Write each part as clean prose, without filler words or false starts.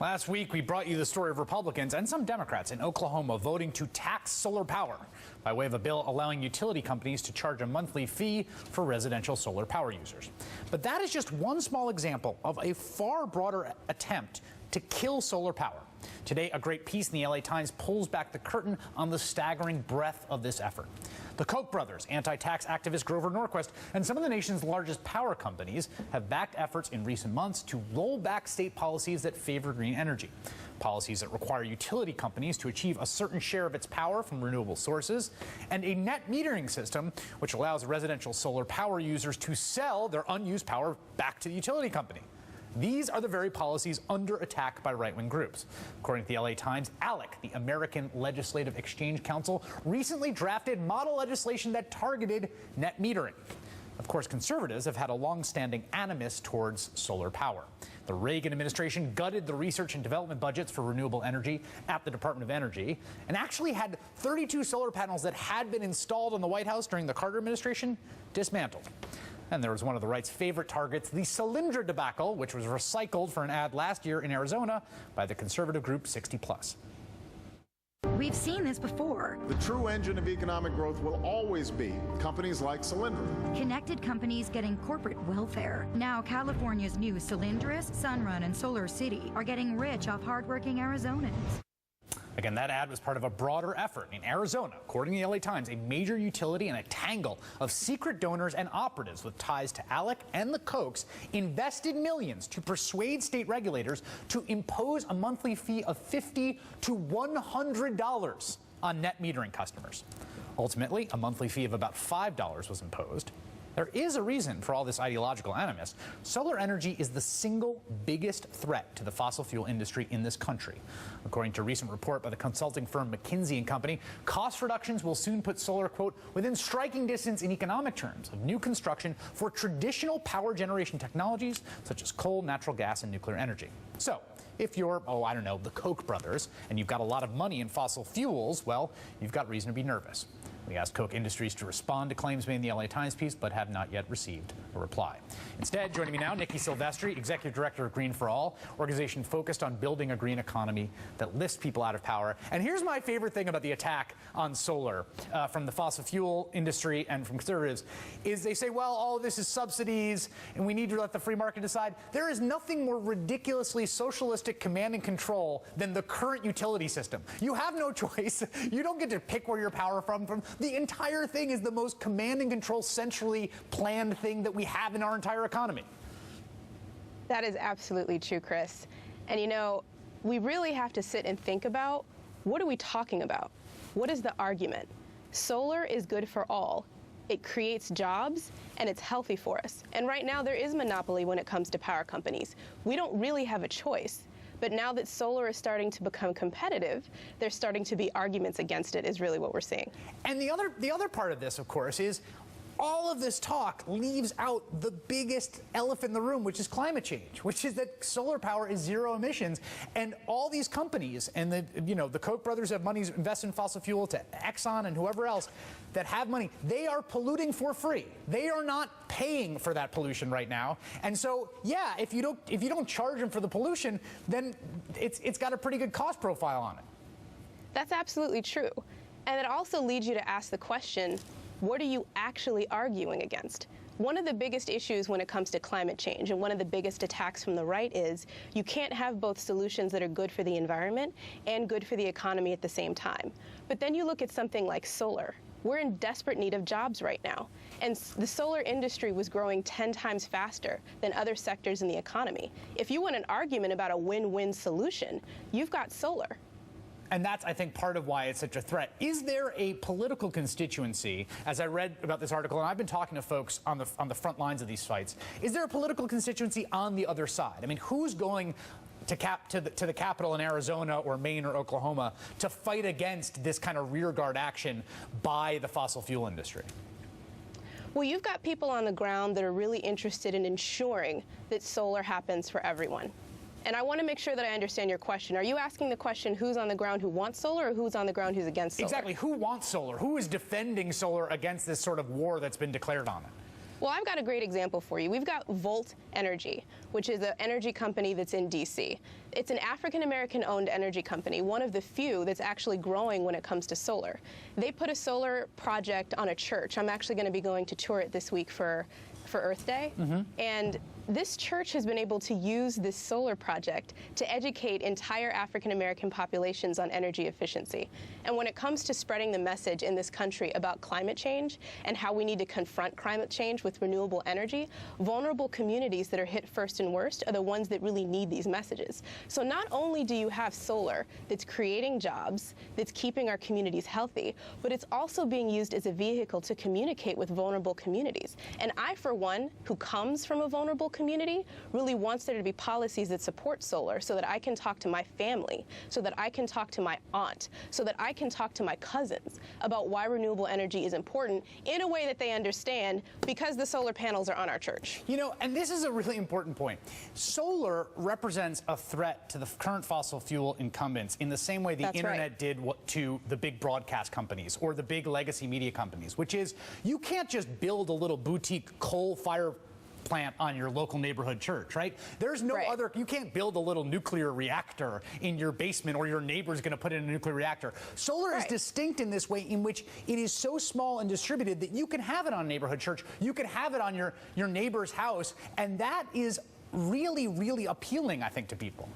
Last week, we brought you the story of Republicans and some Democrats in Oklahoma voting to tax solar power by way of a bill allowing utility companies to charge a monthly fee for residential solar power users. But that is just one small example of a far broader attempt to kill solar power. Today, a great piece in the LA Times pulls back the curtain on the staggering breadth of this effort. The Koch brothers, anti-tax activist Grover Norquist, and some of the nation's largest power companies have backed efforts in recent months to roll back state policies that favor green energy. Policies that require utility companies to achieve a certain share of its power from renewable sources, and a net metering system which allows residential solar power users to sell their unused power back to the utility company. These are the very policies under attack by right-wing groups. According to the LA Times, ALEC, the American Legislative Exchange Council, recently drafted model legislation that targeted net metering. Of course, conservatives have had a long-standing animus towards solar power. The Reagan administration gutted the research and development budgets for renewable energy at the Department of Energy and actually had 32 solar panels that had been installed in the White House during the Carter administration dismantled. And there was one of the right's favorite targets, the Solyndra debacle, which was recycled for an ad last year in Arizona by the conservative group 60 Plus. We've seen this before. The true engine of economic growth will always be companies like Solyndra. Connected companies getting corporate welfare. Now California's new Solyndris, Sunrun, and Solar City are getting rich off hardworking Arizonans. Again, that ad was part of a broader effort in Arizona. According to the LA Times, a major utility and a tangle of secret donors and operatives with ties to ALEC and the Kochs invested millions to persuade state regulators to impose a monthly fee of $50 to $100 on net metering customers. Ultimately, a monthly fee of about $5 was imposed. There is a reason for all this ideological animus. Solar energy is the single biggest threat to the fossil fuel industry in this country. According to a recent report by the consulting firm McKinsey & Company, cost reductions will soon put solar, quote, within striking distance in economic terms of new construction for traditional power generation technologies such as coal, natural gas, and nuclear energy. So, if you're, the Koch brothers, and you've got a lot of money in fossil fuels, well, you've got reason to be nervous. We asked Koch Industries to respond to claims made in the LA Times piece, but have not yet received a reply. Instead, joining me now, Nikki Silvestri, Executive Director of Green for All, organization focused on building a green economy that lifts people out of power. And here's my favorite thing about the attack on solar from the fossil fuel industry and from conservatives, is they say, well, all of this is subsidies, and we need to let the free market decide. There is nothing more ridiculously socialistic command and control than the current utility system. You have no choice. You don't get to pick where your power from. The entire thing is the most command and control, centrally planned thing that we have in our entire economy. That is absolutely true, Chris. And you know, we really have to sit and think about, what are we talking about? What is the argument? Solar is good for all. It creates jobs, and it's healthy for us. And right now, there is monopoly when it comes to power companies. We don't really have a choice. But now that solar is starting to become competitive, there's starting to be arguments against it, is really what we're seeing. And the other part of this, of course, is all of this talk leaves out the biggest elephant in the room, which is climate change, which is that solar power is zero emissions. And all these companies and the Koch brothers have money invested in fossil fuel, to Exxon and whoever else that have money. They are polluting for free. They are not paying for that pollution right now. And so, yeah, if you don't charge them for the pollution, then it's got a pretty good cost profile on it. That's absolutely true. And it also leads you to ask the question, what are you actually arguing against? One of the biggest issues when it comes to climate change, and one of the biggest attacks from the right, is you can't have both solutions that are good for the environment and good for the economy at the same time. But then you look at something like solar. We're in desperate need of jobs right now. And the solar industry was growing 10 times faster than other sectors in the economy. If you want an argument about a win-win solution, you've got solar. And that's, I think, part of why it's such a threat. Is there a political constituency, as I read about this article, and I've been talking to folks on the front lines of these fights, is there a political constituency on the other side? I mean, who's going to the Capitol in Arizona or Maine or Oklahoma to fight against this kind of rearguard action by the fossil fuel industry? Well, you've got people on the ground that are really interested in ensuring that solar happens for everyone. And I want to make sure that I understand your question. Are you asking the question, who's on the ground who wants solar, or who's on the ground who's against solar? Exactly. Who wants solar? Who is defending solar against this sort of war that's been declared on it? Well, I've got a great example for you. We've got Volt Energy, which is an energy company that's in D.C. It's an African-American owned energy company, one of the few that's actually growing when it comes to solar. They put a solar project on a church. I'm actually going to be going to tour it this week for Earth Day. And this church has been able to use this solar project to educate entire African-American populations on energy efficiency. And when it comes to spreading the message in this country about climate change and how we need to confront climate change with renewable energy, vulnerable communities that are hit first and worst are the ones that really need these messages. So not only do you have solar that's creating jobs, that's keeping our communities healthy, but it's also being used as a vehicle to communicate with vulnerable communities. And I, for one, who comes from a vulnerable community, really wants there to be policies that support solar so that I can talk to my family, so that I can talk to my aunt, so that I can talk to my cousins about why renewable energy is important in a way that they understand because the solar panels are on our church. You know, and this is a really important point. Solar represents a threat to the current fossil fuel incumbents in the same way the That's internet right. did to the big broadcast companies or the big legacy media companies, which is you can't just build a little boutique coal fire plant on your local neighborhood church, right? There's no Right. other, you can't build a little nuclear reactor in your basement or your neighbor's going to put in a nuclear reactor. Solar is Right. distinct in this way in which it is so small and distributed that you can have it on a neighborhood church, you can have it on your neighbor's house, and that is really, really appealing, I think, to people.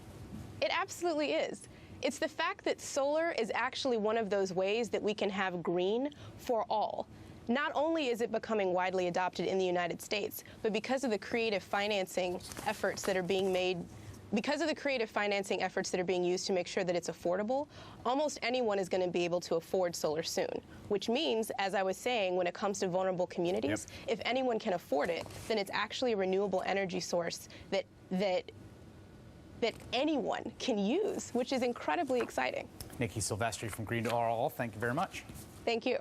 It absolutely is. It's the fact that solar is actually one of those ways that we can have green for all. Not only is it becoming widely adopted in the United States, but because of the creative financing efforts that are being made, because of the creative financing efforts that are being used to make sure that it's affordable, almost anyone is going to be able to afford solar soon. Which means, as I was saying, when it comes to vulnerable communities, if anyone can afford it, then it's actually a renewable energy source that anyone can use, which is incredibly exciting. Nikki Silvestri from Green to All, thank you very much. Thank you.